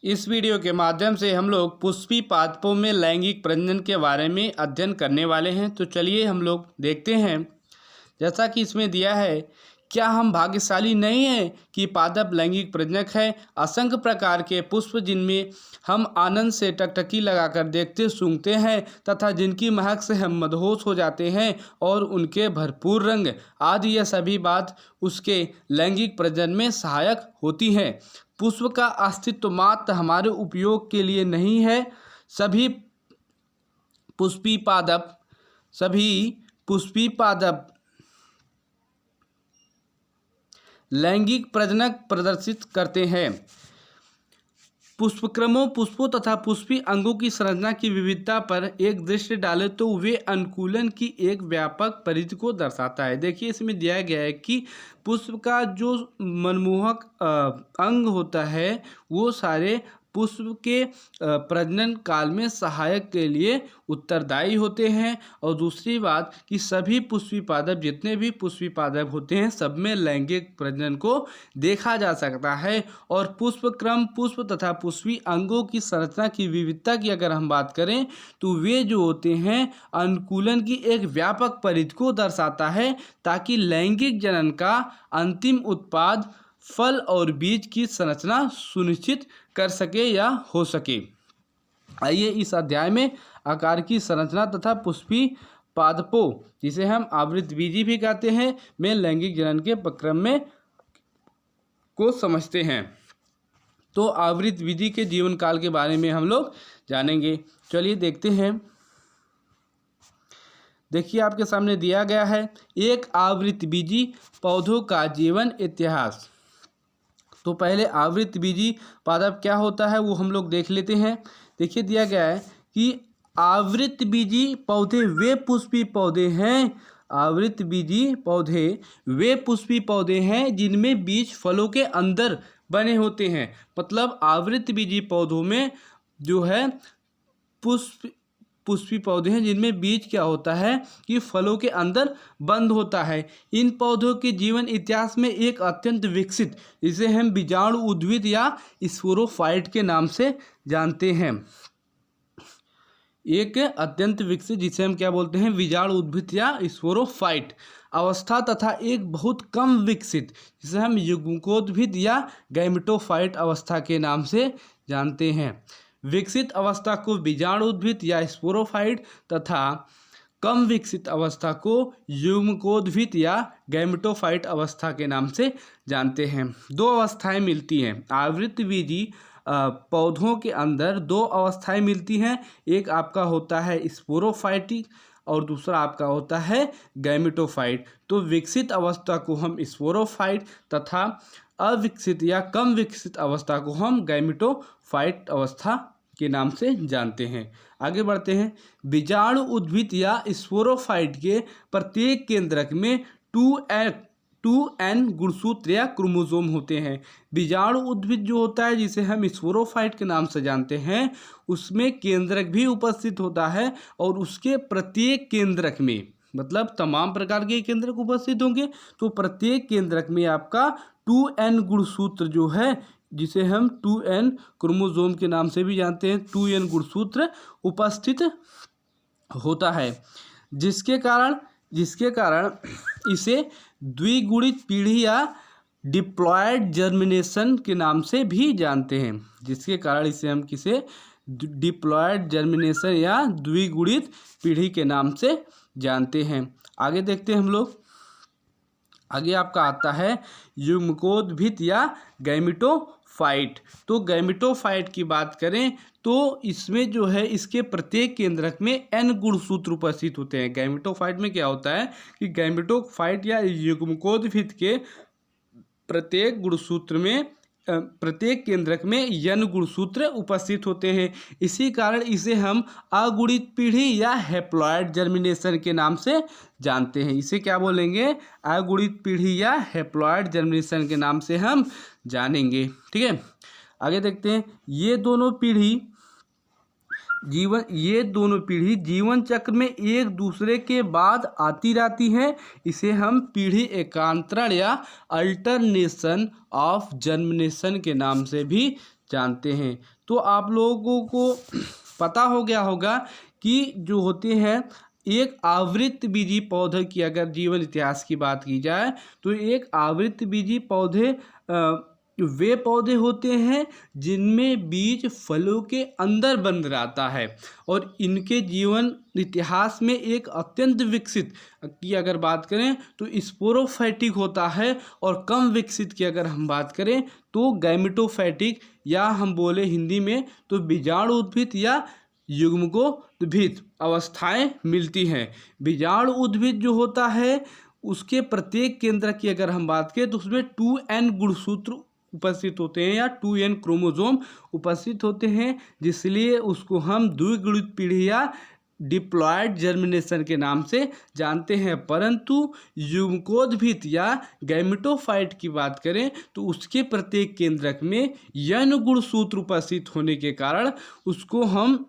इस वीडियो के माध्यम से हम लोग पुष्पी पादपों में लैंगिक प्रजनन के बारे में अध्ययन करने वाले हैं। तो चलिए हम लोग देखते हैं। जैसा कि इसमें दिया है, क्या हम भाग्यशाली नहीं हैं कि पादप लैंगिक प्रजनक है। असंख्य प्रकार के पुष्प जिनमें हम आनंद से टकटकी लगाकर देखते सूंघते हैं तथा जिनकी महक से हम मदहोश हो जाते हैं और उनके भरपूर रंग आदि, यह सभी बात उसके लैंगिक प्रजनन में सहायक होती हैं। पुष्प का अस्तित्व मात्र हमारे उपयोग के लिए नहीं है। सभी पुष्पी पादप लैंगिक प्रजनन प्रदर्शित करते हैं। पुष्पक्रमों, पुष्पों तथा पुष्पी अंगों की संरचना की विविधता पर एक दृष्टि डालें तो वे अनुकूलन की एक व्यापक परिधि को दर्शाता है। देखिए, इसमें दिया गया है कि पुष्प का जो मनमोहक अंग होता है वो सारे पुष्प के प्रजनन काल में सहायक के लिए उत्तरदायी होते हैं। और दूसरी बात कि सभी पुष्पी पादप, जितने भी पुष्पी पादप होते हैं, सब में लैंगिक प्रजनन को देखा जा सकता है। और पुष्पक्रम, पुष्प तथा पुष्पी अंगों की संरचना की विविधता की अगर हम बात करें तो वे जो होते हैं अनुकूलन की एक व्यापक परिधि को दर्शाता है, ताकि लैंगिक जनन का अंतिम उत्पाद फल और बीज की संरचना सुनिश्चित कर सके या हो सके। आइए इस अध्याय में आकार की संरचना तथा पुष्पी पादपों, जिसे हम आवृतबीजी भी कहते हैं, में लैंगिक जनन के प्रक्रम में को समझते हैं। तो आवृतबीजी के जीवन काल के बारे में हम लोग जानेंगे। चलिए देखते हैं। देखिए, आपके सामने दिया गया है एक आवृतबीजी पौधों का जीवन इतिहास। तो पहले आवृतबीजी पादप क्या होता है वो हम लोग देख लेते हैं। देखिए, दिया गया है कि आवृतबीजी पौधे वे पुष्पी पौधे हैं। आवृतबीजी पौधे वे पुष्पी पौधे हैं जिनमें बीज फलों के अंदर बने होते हैं। मतलब आवृतबीजी पौधों में जो है पुष्पी पौधे हैं जिनमें बीज क्या होता है कि फलों के अंदर बंद होता है। इन पौधों के जीवन इतिहास में एक अत्यंत विकसित, जिसे हम बीजाणु उद्भिद या स्पोरोफाइट के नाम से जानते हैं, एक अत्यंत विकसित, जिसे हम क्या बोलते हैं, बीजाणु उद्भिद या स्पोरोफाइट अवस्था, तथा एक बहुत कम विकसित, जिसे हम युग्मकोद्भिद या गैमेटोफाइट अवस्था के नाम से जानते हैं। विकसित अवस्था को बीजाणु उद्भिद या स्पोरोफाइट तथा कम विकसित अवस्था को युग्मकोद्भिद या गैमेटोफाइट अवस्था के नाम से जानते हैं। दो अवस्थाएं मिलती हैं आवृतबीजी पौधों के अंदर, दो अवस्थाएं मिलती हैं। एक आपका होता है स्पोरोफाइटिक और दूसरा आपका होता है गैमेटोफाइट। तो विकसित अवस्था को हम स्पोरोफाइट तथा अविकसित या कम विकसित अवस्था को हम गैमेटोफाइट अवस्था के नाम से जानते हैं। आगे बढ़ते हैं। बीजाणु उद्भिद या स्पोरोफाइट के प्रत्येक केंद्रक में 2n गुणसूत्र या क्रोमोसोम होते हैं। बीजाणु उद्भिद जो होता है, जिसे हम स्पोरोफाइट के नाम से जानते हैं, उसमें केंद्रक भी उपस्थित होता है और उसके प्रत्येक केंद्रक में, मतलब तमाम प्रकार के केंद्रक उपस्थित होंगे, तो प्रत्येक केंद्रक में आपका 2n गुणसूत्र जो है, जिसे हम 2n क्रोमोसोम के नाम से भी जानते हैं, 2n गुणसूत्र उपस्थित होता है, जिसके कारण इसे द्विगुणित पीढ़ी या डिप्लॉयड जर्मिनेशन के नाम से भी जानते हैं। जिसके कारण इसे हम किसे डिप्लॉयड जर्मिनेशन या द्विगुणित पीढ़ी के नाम से जानते हैं। आगे देखते हैं हम लोग। आगे आपका आता है युग्मकोद्भिद या गैमेटोफाइट। तो गैमेटोफाइट की बात करें तो इसमें जो है, इसके प्रत्येक केंद्रक में n गुणसूत्र उपस्थित होते हैं। गैमेटोफाइट में क्या होता है कि गैमेटोफाइट या युग्मकोद्भिद के प्रत्येक गुणसूत्र में, प्रत्येक केंद्रक में n गुणसूत्र उपस्थित होते हैं। इसी कारण इसे हम अगुणित पीढ़ी या हैप्लॉयड जर्मिनेशन के नाम से जानते हैं। इसे क्या बोलेंगे? अगुणित पीढ़ी या हैप्लॉयड जर्मिनेशन के नाम से हम जानेंगे। ठीक है, आगे देखते हैं। ये दोनों पीढ़ी जीवन चक्र में एक दूसरे के बाद आती रहती हैं। इसे हम पीढ़ी एकांतरण या अल्टरनेशन ऑफ जर्मिनेशन के नाम से भी जानते हैं। तो आप लोगों को पता हो गया होगा कि जो होते हैं एक आवृतबीजी पौधे की अगर जीवन इतिहास की बात की जाए तो एक आवृतबीजी पौधे वे पौधे होते हैं जिनमें बीज फलों के अंदर बंद रहता है और इनके जीवन इतिहास में एक अत्यंत विकसित की अगर बात करें तो स्पोरोफाइटिक होता है और कम विकसित की अगर हम बात करें तो गैमेटोफाइटिक या हम बोले हिंदी में तो बीजाणु उद्भिद या युग्मकोद्भिद अवस्थाएं मिलती हैं। बीजाणु उद्भिद जो होता है उसके प्रत्येक केंद्र की अगर हम बात करें तो उसमें 2n गुणसूत्र उपस्थित होते हैं या 2n क्रोमोसोम उपस्थित होते हैं, जिसलिए उसको हम द्विगुणित पीढ़ी या डिप्लॉयड जर्मिनेशन के नाम से जानते हैं। परंतु युग्मकोद्भिद या गैमेटोफाइट की बात करें तो उसके प्रत्येक केंद्रक में n गुणसूत्र उपस्थित होने के कारण उसको हम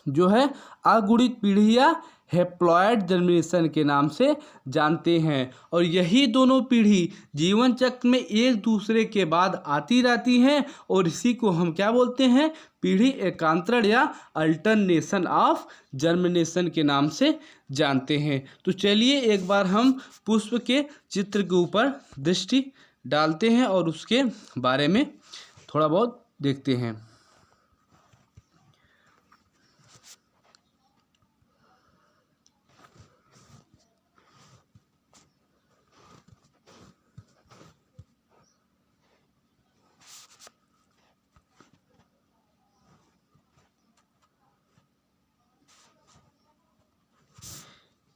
जो है अगुणित पीढ़ी या हैप्लॉयड जर्मिनेशन के नाम से जानते हैं। और यही दोनों पीढ़ी जीवन चक्र में एक दूसरे के बाद आती रहती हैं और इसी को हम क्या बोलते हैं, पीढ़ी एकांतरण या अल्टरनेशन ऑफ जर्मिनेशन के नाम से जानते हैं। तो चलिए एक बार हम पुष्प के चित्र के ऊपर दृष्टि डालते हैं और उसके बारे में थोड़ा बहुत देखते हैं।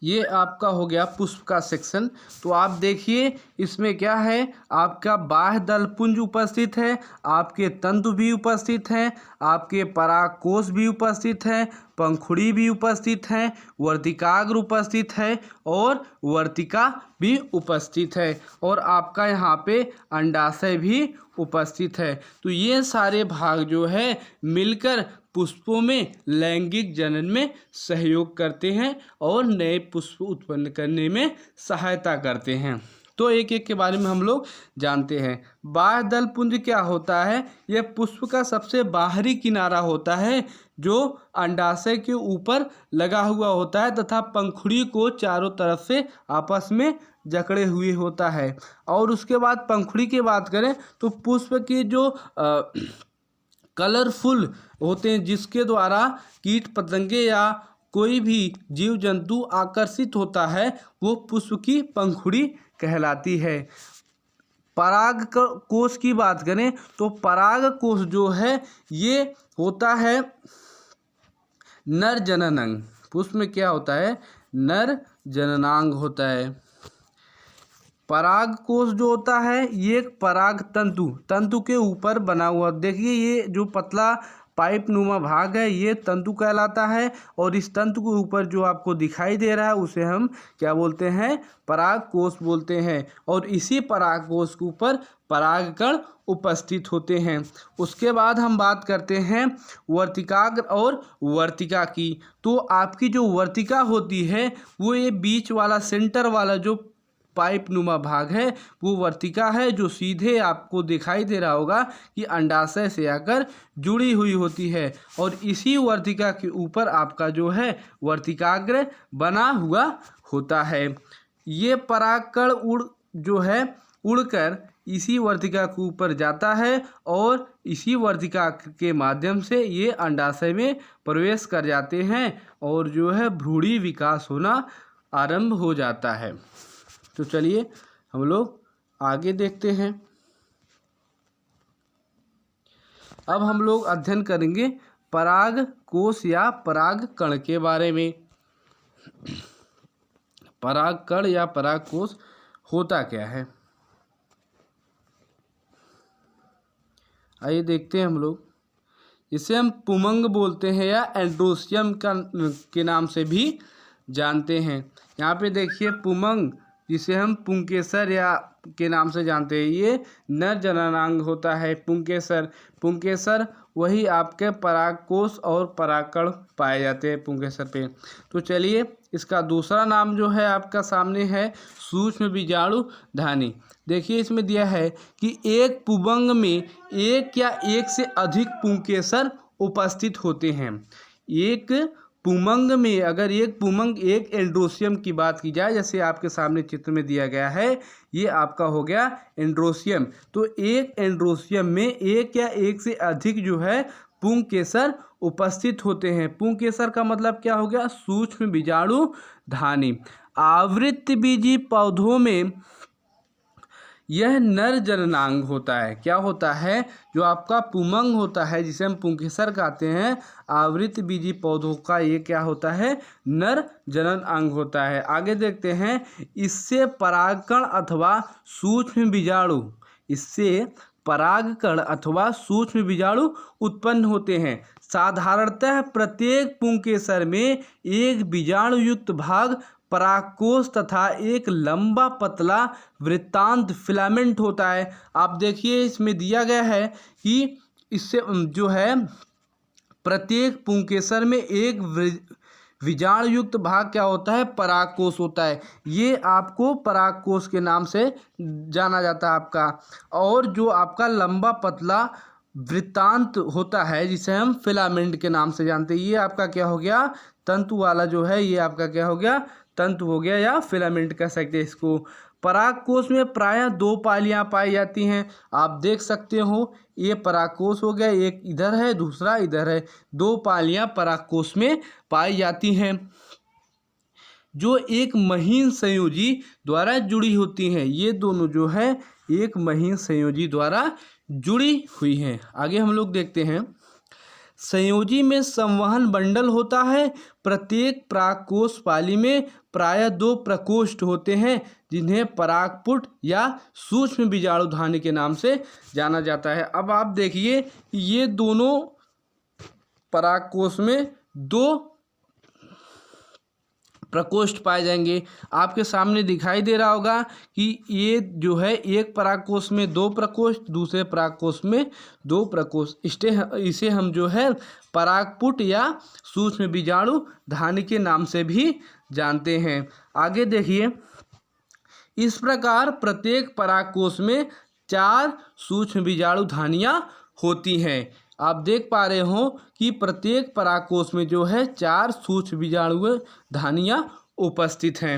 ये आपका हो गया पुष्प का सेक्शन। तो आप देखिए इसमें क्या है, आपका बाह्य दलपुंज उपस्थित है, आपके तंतु भी उपस्थित हैं, आपके परागकोश भी उपस्थित हैं, पंखुड़ी भी उपस्थित हैं, वर्तिकाग्र उपस्थित है और वर्तिका भी उपस्थित है और आपका यहाँ पे अंडाशय भी उपस्थित है। तो ये सारे भाग जो है मिलकर पुष्पों में लैंगिक जनन में सहयोग करते हैं और नए पुष्प उत्पन्न करने में सहायता करते हैं। तो एक एक के बारे में हम लोग जानते हैं। बाह्य दलपुंज क्या होता है, यह पुष्प का सबसे बाहरी किनारा होता है जो अंडाशय के ऊपर लगा हुआ होता है तथा पंखुड़ी को चारों तरफ से आपस में जकड़े हुए होता है। और उसके बाद पंखुड़ी की बात करें तो पुष्प के जो कलरफुल होते हैं जिसके द्वारा कीट पतंगे या कोई भी जीव जंतु आकर्षित होता है वो पुष्प की पंखुड़ी कहलाती है। पराग कोश की बात करें तो पराग कोश जो है ये होता है नर जननांग। पुष्प में क्या होता है, नर जननांग होता है। पराग कोश जो होता है ये एक पराग तंतु के ऊपर बना हुआ, देखिए ये जो पतला पाइप नुमा भाग है ये तंतु कहलाता है और इस तंतु के ऊपर जो आपको दिखाई दे रहा है उसे हम क्या बोलते हैं, पराग कोश बोलते हैं। और इसी पराग कोश के ऊपर परागकण उपस्थित होते हैं। उसके बाद हम बात करते हैं वर्तिकाग्र और वर्तिका की। तो आपकी जो वर्तिका होती है वो ये बीच वाला सेंटर वाला जो पाइप नुमा भाग है वो वर्तिका है, जो सीधे आपको दिखाई दे रहा होगा कि अंडाशय से आकर जुड़ी हुई होती है। और इसी वर्तिका के ऊपर आपका जो है वर्तिकाग्र बना हुआ होता है। ये परागकण उड़कर इसी वर्तिका के ऊपर जाता है और इसी वर्तिका के माध्यम से ये अंडाशय में प्रवेश कर जाते हैं और जो है भ्रूणी विकास होना आरंभ हो जाता है। तो चलिए हम लोग आगे देखते हैं। अब हम लोग अध्ययन करेंगे पराग कोश या पराग कण के बारे में। पराग कण या पराग कोश होता क्या है, आइए देखते हैं हम लोग। इसे हम पुमंग बोलते हैं या एंड्रोसियम के नाम से भी जानते हैं। यहाँ पे देखिए पुमंग जिसे हम पुंकेसर या के नाम से जानते हैं, ये नर जननांग होता है पुंकेसर। पुंकेसर वही आपके परागकोश और परागकण पाए जाते हैं पुंकेसर पे। तो चलिए, इसका दूसरा नाम जो है आपका सामने है सूक्ष्म बीजाणु धानी। देखिए इसमें दिया है कि एक पुंबंग में एक या एक से अधिक पुंकेसर उपस्थित होते हैं। एक पुंबंग में अगर एक पुंबंग, एक एंड्रोसियम की बात की जाए, जैसे आपके सामने चित्र में दिया गया है, ये आपका हो गया एंड्रोसियम। तो एक एंड्रोसियम में एक या एक से अधिक जो है पुंकेसर उपस्थित होते हैं। पुंकेसर का मतलब क्या हो गया? सूक्ष्म बीजाणु धानी। आवृतबीजी पौधों में यह नर जननांग होता है। क्या होता है? जो आपका पुंबंग होता है, जिसे हम पुंकेसर कहते हैं, आवृतबीजी पौधों का ये क्या होता है? नर जनन अंग होता है। आगे देखते हैं, इससे परागकण अथवा सूक्ष्म बीजाणु, इससे परागकण अथवा सूक्ष्म बीजाणु उत्पन्न होते हैं। साधारणतः प्रत्येक पुंकेसर में एक बीजाणुयुक्त भाग परागकोश तथा एक लंबा पतला वृत्तांत फिलामेंट होता है। आप देखिए इसमें दिया गया है कि इससे जो है प्रत्येक पुंकेसर में एक बीजाणुयुक्त भाग क्या होता है? परागकोश होता है। ये आपको परागकोश के नाम से जाना जाता है आपका। और जो आपका लंबा पतला वृत्तांत होता है, जिसे हम फिलामेंट के नाम से जानते हैं, ये आपका क्या हो गया? तंतु वाला जो है, ये आपका क्या हो गया? तंतु हो गया, या फिलामेंट कह सकते हैं इसको। परागकोश में प्रायः 2 पालियां पाई जाती हैं। आप देख सकते हो, ये परागकोश हो गया, एक इधर है, दूसरा इधर है। 2 पालियां परागकोश में पाई जाती हैं, जो एक महीन संयोजी द्वारा जुड़ी होती हैं। ये दोनों जो है एक महीन संयोजी द्वारा जुड़ी हुई हैं। आगे हम लोग देखते हैं, संयोजी में संवहन बंडल होता है। प्रत्येक परागकोश पाली में प्रायः 2 प्रकोष्ठ होते हैं, जिन्हें परागपुट या सूक्ष्म बीजाणुधानी के नाम से जाना जाता है। अब आप देखिए, ये दोनों परागकोश में 2 प्रकोष्ठ पाए जाएंगे। आपके सामने दिखाई दे रहा होगा कि ये जो है एक परागकोश में 2 प्रकोष्ठ, दूसरे परागकोश में 2 प्रकोष्ठ। इसे हम जो है परागपुट या सूक्ष्म बीजाणु धानी के नाम से भी जानते हैं। आगे देखिए, इस प्रकार प्रत्येक परागकोश में 4 सूक्ष्म बीजाणु धानियाँ होती हैं। आप देख पा रहे हो कि प्रत्येक परागकोश में जो है 4 सूक्ष्म बीजाणु धानियाँ उपस्थित हैं।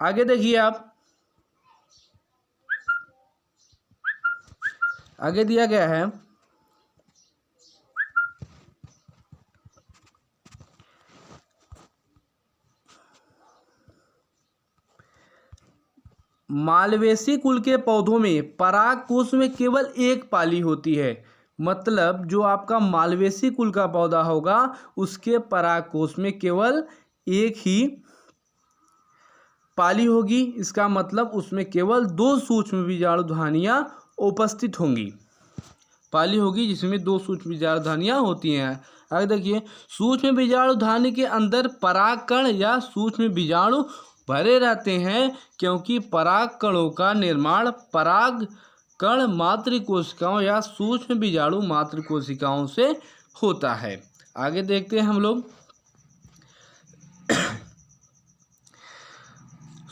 आगे देखिए आप, आगे दिया गया है, मालवेसी कुल के पौधों में परागकोश में केवल एक पाली होती है। मतलब जो आपका मालवेसी कुल का पौधा होगा, उसके परागकोश में केवल एक ही पाली होगी। इसका मतलब उसमें केवल 2 सूक्ष्म बीजाणु धानियाँ उपस्थित होंगी। पाली होगी जिसमें 2 सूक्ष्म बीजाणु धानियाँ होती हैं। आगे देखिए, सूक्ष्म बीजाणु धानी के अंदर परागकण या सूक्ष्म बीजाणु भरे रहते हैं, क्योंकि परागकणों का निर्माण परागकण मातृकोशिकाओं या सूक्ष्म बीजाणु मातृकोशिकाओं से होता है। आगे देखते हैं हम लोग,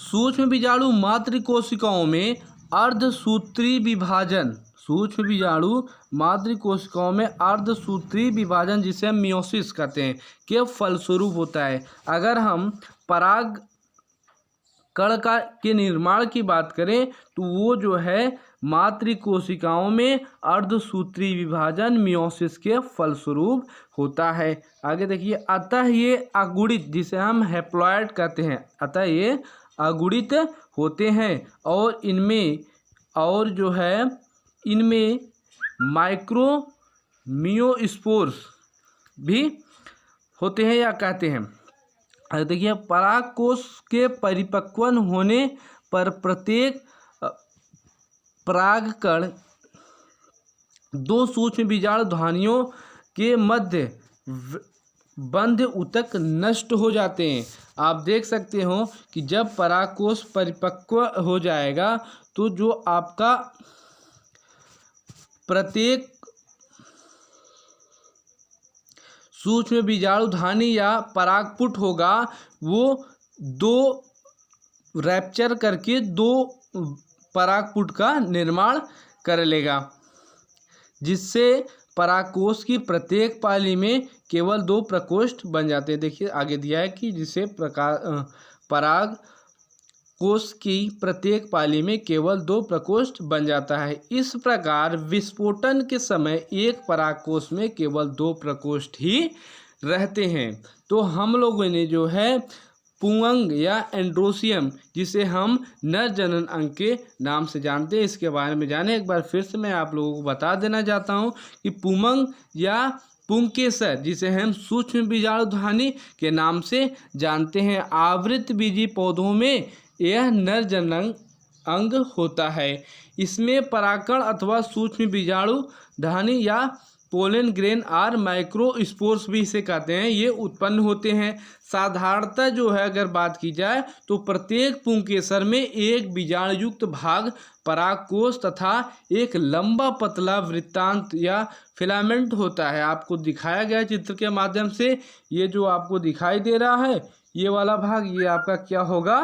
सूक्ष्म बीजाणु मातृकोशिकाओं में अर्धसूत्री विभाजन, सूक्ष्म बीजाणु मातृकोशिकाओं में अर्धसूत्री विभाजन, जिसे हम मियोसिस कहते हैं, के फलस्वरूप होता है। अगर हम पराग कण के निर्माण की बात करें तो वो जो है मातृकोशिकाओं में अर्धसूत्री विभाजन मियोसिस के फलस्वरूप होता है। आगे देखिए, अतः ये अगुणित, जिसे हम हैप्लॉयड कहते हैं, अतः ये अगुणित होते हैं और इनमें माइक्रो मियोस्पोर्स भी होते हैं या कहते हैं। देखिए, परागकोश के परिपक्वन होने पर प्रत्येक परागकण 2 सूक्ष्म बीजाणु धानियों के मध्य बंध ऊतक नष्ट हो जाते हैं। आप देख सकते हो कि जब परागकोश परिपक्व हो जाएगा तो जो आपका प्रत्येक सूक्ष्म बीजाणुधानी या परागपुट होगा वो दो रैप्चर करके दो परागपुट का निर्माण कर लेगा, जिससे परागकोश की प्रत्येक पाली में केवल दो प्रकोष्ठ बन जाते हैं। देखिए आगे दिया है कि जिससे पराग कोश की प्रत्येक पाली में केवल दो प्रकोष्ठ बन जाता है। इस प्रकार विस्फोटन के समय एक परागकोश में केवल दो प्रकोष्ठ ही रहते हैं। तो हम लोगों ने जो है पुंगंग या एंड्रोसियम, जिसे हम नर जनन अंग के नाम से जानते हैं, इसके बारे में जाने। एक बार फिर से मैं आप लोगों को बता देना चाहता हूँ कि पुंगंग या पुंकेसर, जिसे हम सूक्ष्म बीजाणुधानी के नाम से जानते हैं, आवृत बीजी पौधों में यह नर जनन अंग होता है। इसमें परागकण अथवा सूक्ष्म बीजाणुधानी या पोलन ग्रेन और माइक्रोस्पोर्स भी इसे कहते हैं, ये उत्पन्न होते हैं। साधारणतः जो है अगर बात की जाए तो प्रत्येक पुंकेसर में एक बीजाणुयुक्त भाग परागकोश तथा एक लंबा पतला वृत्तांत या फिलामेंट होता है। आपको दिखाया गया चित्र के माध्यम से। ये जो आपको दिखाई दे रहा है ये वाला भाग, ये आपका क्या होगा,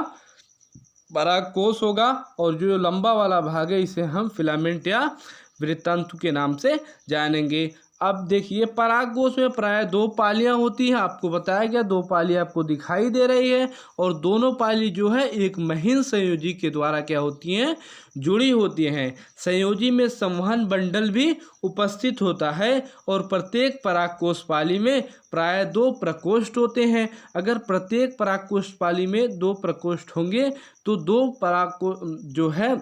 परागकोश होगा, और जो लंबा वाला भाग है इसे हम फिलामेंट या वृत्तांतु के नाम से जानेंगे। अब देखिए परागकोश में प्राय दो पालियां होती हैं। आपको बताया गया दो पालियां आपको दिखाई दे रही है, और दोनों पाली जो है एक महीन संयोजी के द्वारा क्या होती हैं, जुड़ी होती हैं। संयोजी में संवहन बंडल भी उपस्थित होता है, और प्रत्येक परागकोश पाली में प्राय दो प्रकोष्ठ होते हैं। अगर प्रत्येक परागकोश पाली में दो प्रकोष्ठ होंगे तो दो जो है